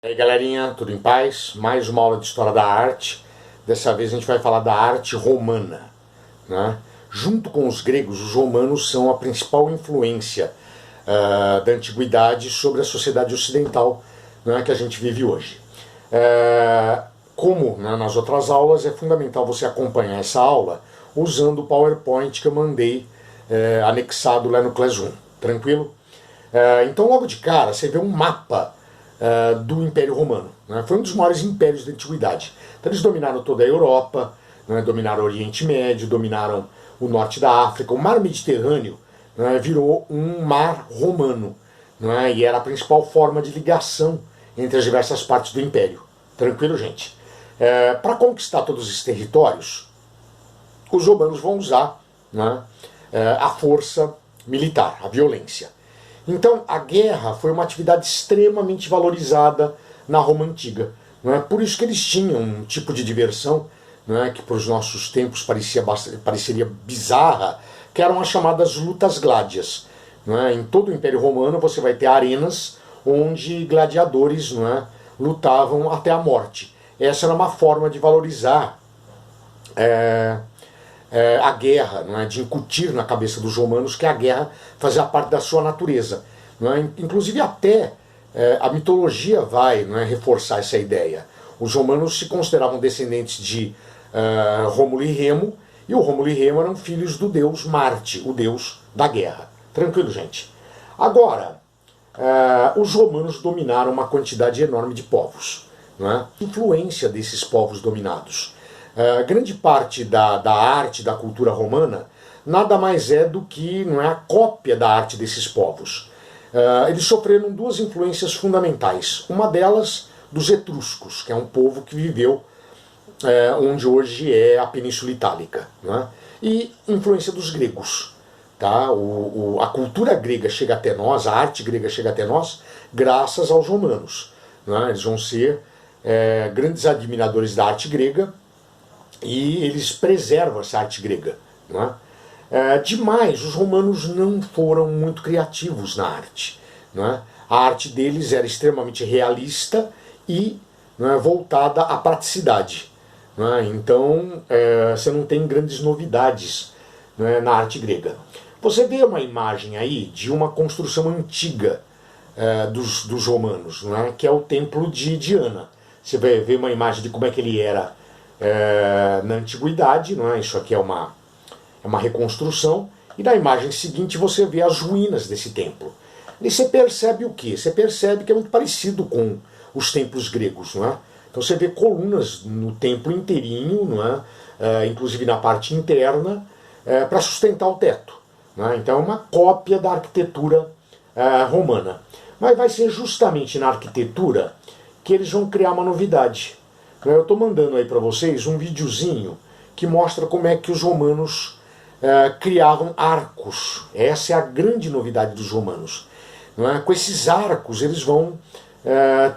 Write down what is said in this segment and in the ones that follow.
E aí galerinha, tudo em paz? Mais uma aula de História da Arte. Dessa vez a gente vai falar da arte romana, né? Junto com os gregos, os romanos são a principal influência da antiguidade sobre a sociedade ocidental, né, que a gente vive hoje. Como, né, nas outras aulas, é fundamental você acompanhar essa aula usando o PowerPoint que eu mandei anexado lá no Classroom, tranquilo? Então logo de cara você vê um mapa do Império Romano. Né? Foi um dos maiores impérios da antiguidade. Então eles dominaram toda a Europa, né? Dominaram o Oriente Médio, dominaram o norte da África. O mar Mediterrâneo, né, virou um mar romano, né? E era a principal forma de ligação entre as diversas partes do Império. Tranquilo, gente? Para conquistar todos esses territórios, os romanos vão usar, né, a força militar, a violência. Então, a guerra foi uma atividade extremamente valorizada na Roma Antiga. Não é? Por isso que eles tinham um tipo de diversão, não é? Que para os nossos tempos pareceria bizarra, que eram as chamadas lutas gládias. Não é? Em todo o Império Romano você vai ter arenas onde gladiadores, não é, lutavam até a morte. Essa era uma forma de valorizar a guerra, não é? De incutir na cabeça dos romanos que a guerra fazia parte da sua natureza. Não é? Inclusive até a mitologia vai, não é, reforçar essa ideia. Os romanos se consideravam descendentes de Rômulo e Remo, e o Rômulo e Remo eram filhos do deus Marte, o deus da guerra. Tranquilo, gente? Agora, os romanos dominaram uma quantidade enorme de povos. Não é? Influência desses povos dominados. Grande parte da arte, da cultura romana, nada mais é do que, não é, a cópia da arte desses povos. Eles sofreram duas influências fundamentais. Uma delas, dos etruscos, que é um povo que viveu onde hoje é a Península Itálica. Não é? E influência dos gregos. Tá? A cultura grega chega até nós, a arte grega chega até nós, graças aos romanos. Não é? Eles vão ser grandes admiradores da arte grega, e eles preservam essa arte grega. Não é? Demais, os romanos não foram muito criativos na arte. Não é? A arte deles era extremamente realista e, não é, voltada à praticidade. Não é? Então você não tem grandes novidades, não é, na arte grega. Você vê uma imagem aí de uma construção antiga dos romanos, não é? Que é o templo de Diana. Você vai ver uma imagem de como é que ele era na antiguidade, não é? Isso aqui é uma reconstrução, e na imagem seguinte você vê as ruínas desse templo. E você percebe o quê? Você percebe que é muito parecido com os templos gregos, não é? Então você vê colunas no templo inteirinho, não é? Inclusive na parte interna, para sustentar o teto. Não é? Então é uma cópia da arquitetura romana. Mas vai ser justamente na arquitetura que eles vão criar uma novidade. Eu estou mandando aí para vocês um videozinho que mostra como é que os romanos criavam arcos. Essa é a grande novidade dos romanos. Não é? Com esses arcos eles vão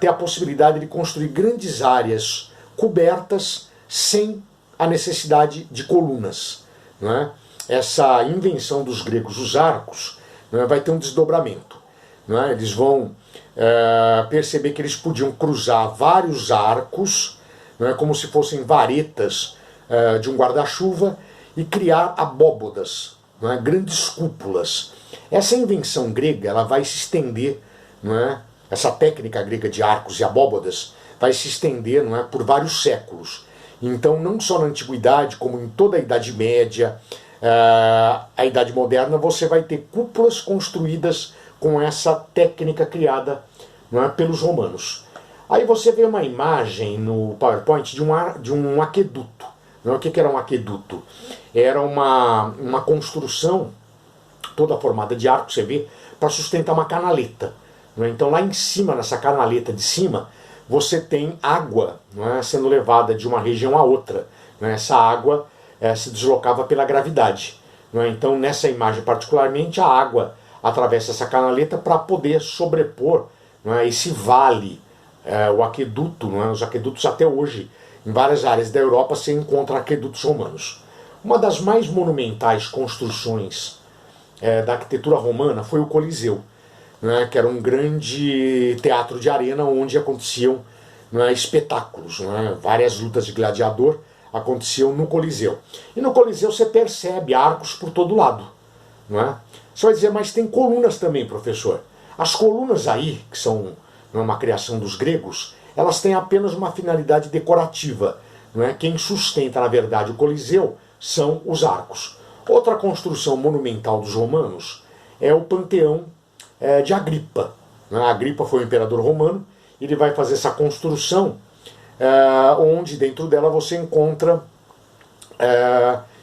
ter a possibilidade de construir grandes áreas cobertas sem a necessidade de colunas. Não é? Essa invenção dos gregos, os arcos, não é, vai ter um desdobramento. Não é? Eles vão perceber que eles podiam cruzar vários arcos, não é, como se fossem varetas de um guarda-chuva, e criar abóbodas, não é, grandes cúpulas. Essa invenção grega ela vai se estender, não é, essa técnica grega de arcos e abóbodas vai se estender, não é, por vários séculos. Então, não só na Antiguidade, como em toda a Idade Média, a Idade Moderna, você vai ter cúpulas construídas com essa técnica criada, não é, pelos romanos. Aí você vê uma imagem no PowerPoint de um aqueduto. Não é? O que era um aqueduto? Era uma construção toda formada de arco, você vê, para sustentar uma canaleta. Não é? Então lá em cima, nessa canaleta de cima, você tem água, não é, sendo levada de uma região a outra. Não é? Essa água se deslocava pela gravidade. Não é? Então nessa imagem particularmente, a água atravessa essa canaleta para poder sobrepor, não é, esse vale. O aqueduto, não é? Os aquedutos até hoje, em várias áreas da Europa, se encontra aquedutos romanos. Uma das mais monumentais construções da arquitetura romana foi o Coliseu. né, que era um grande teatro de arena onde aconteciam, né, espetáculos, né, várias lutas de gladiador aconteciam no Coliseu. E no Coliseu você percebe arcos por todo lado. Não é? Você vai dizer, mas tem colunas também, professor. As colunas aí, que são uma criação dos gregos, elas têm apenas uma finalidade decorativa. Não é? Quem sustenta, na verdade, o Coliseu são os arcos. Outra construção monumental dos romanos é o Panteão de Agripa. Não é? Agripa foi o imperador romano, ele vai fazer essa construção onde dentro dela você encontra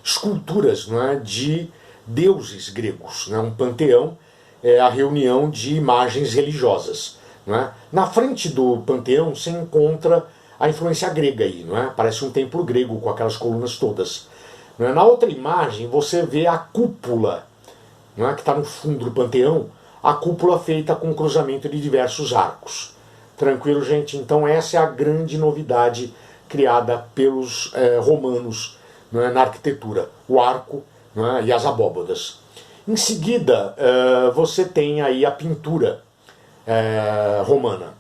esculturas, não é, de deuses gregos. Não é? Um panteão é a reunião de imagens religiosas. Não é? Na frente do panteão você encontra a influência grega aí, não é? Parece um templo grego com aquelas colunas todas. Não é? Na outra imagem você vê a cúpula, não é, que está no fundo do panteão, a cúpula feita com cruzamento de diversos arcos. Tranquilo, gente? Então essa é a grande novidade criada pelos romanos, não é, na arquitetura, o arco, não é, e as abóbadas. Em seguida, você tem aí a pintura romana.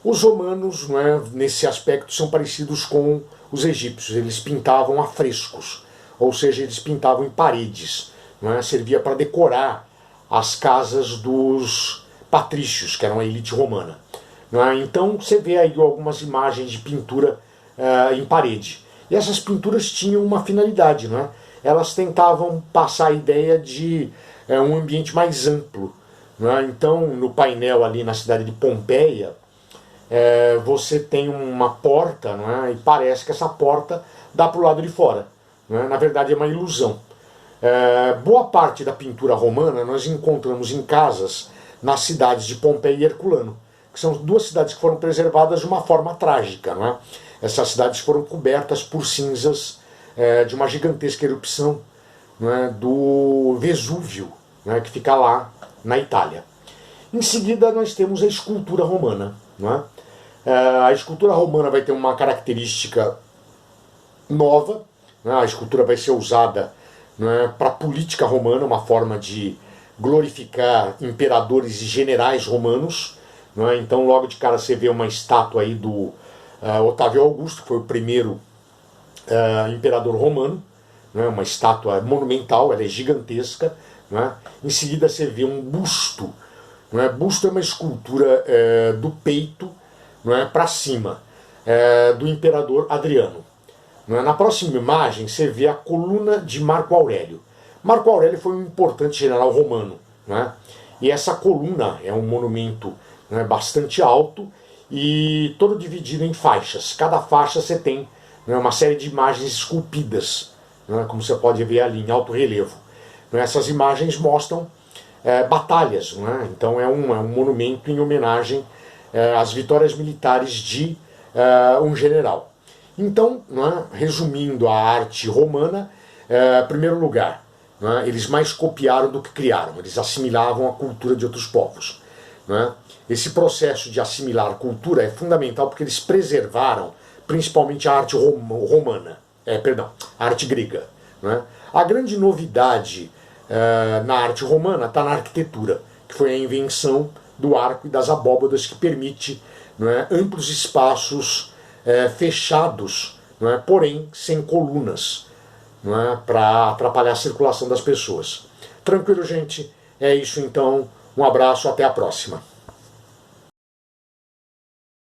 Os romanos, não é, nesse aspecto, são parecidos com os egípcios. Eles pintavam a frescos, ou seja, eles pintavam em paredes. Não é, servia para decorar as casas dos patrícios, que eram a elite romana. Não é? Então você vê aí algumas imagens de pintura em parede. E essas pinturas tinham uma finalidade, não é? Elas tentavam passar a ideia de um ambiente mais amplo. Não é? Então, no painel ali na cidade de Pompeia, você tem uma porta, não é? E parece que essa porta dá para o lado de fora. Não é? Na verdade é uma ilusão. Boa parte da pintura romana nós encontramos em casas nas cidades de Pompeia e Herculano, que são duas cidades que foram preservadas de uma forma trágica. Não é? Essas cidades foram cobertas por cinzas de uma gigantesca erupção, não é, do Vesúvio, não é, que fica lá na Itália. Em seguida nós temos a escultura romana. Não é? A escultura romana vai ter uma característica nova. Não é? A escultura vai ser usada, não é, para a política romana, uma forma de glorificar imperadores e generais romanos. Não é? Então logo de cara você vê uma estátua aí do Otávio Augusto, que foi o primeiro imperador romano, não é? Uma estátua monumental, ela é gigantesca. Não é? Em seguida você vê um busto. Não é? Busto é uma escultura do peito, não é, para cima, do imperador Adriano. Não é? Na próxima imagem você vê a coluna de Marco Aurélio. Marco Aurélio foi um importante general romano. Não é? E essa coluna é um monumento, não é, bastante alto e todo dividido em faixas. Cada faixa você tem, não é, uma série de imagens esculpidas, não é, como você pode ver ali em alto relevo. Não é? Essas imagens mostram batalhas. Não é? Então é um monumento em homenagem às vitórias militares de um general. Então, não é, resumindo a arte romana, em primeiro lugar, não é, eles mais copiaram do que criaram, eles assimilavam a cultura de outros povos. Não é? Esse processo de assimilar a cultura é fundamental porque eles preservaram principalmente a arte romana, a arte grega. Não é? A grande novidade na arte romana está na arquitetura, que foi a invenção do arco e das abóbadas, que permite, não é, amplos espaços fechados, não é, porém sem colunas, não é, para atrapalhar a circulação das pessoas. Tranquilo, gente? É isso então. Um abraço, até a próxima.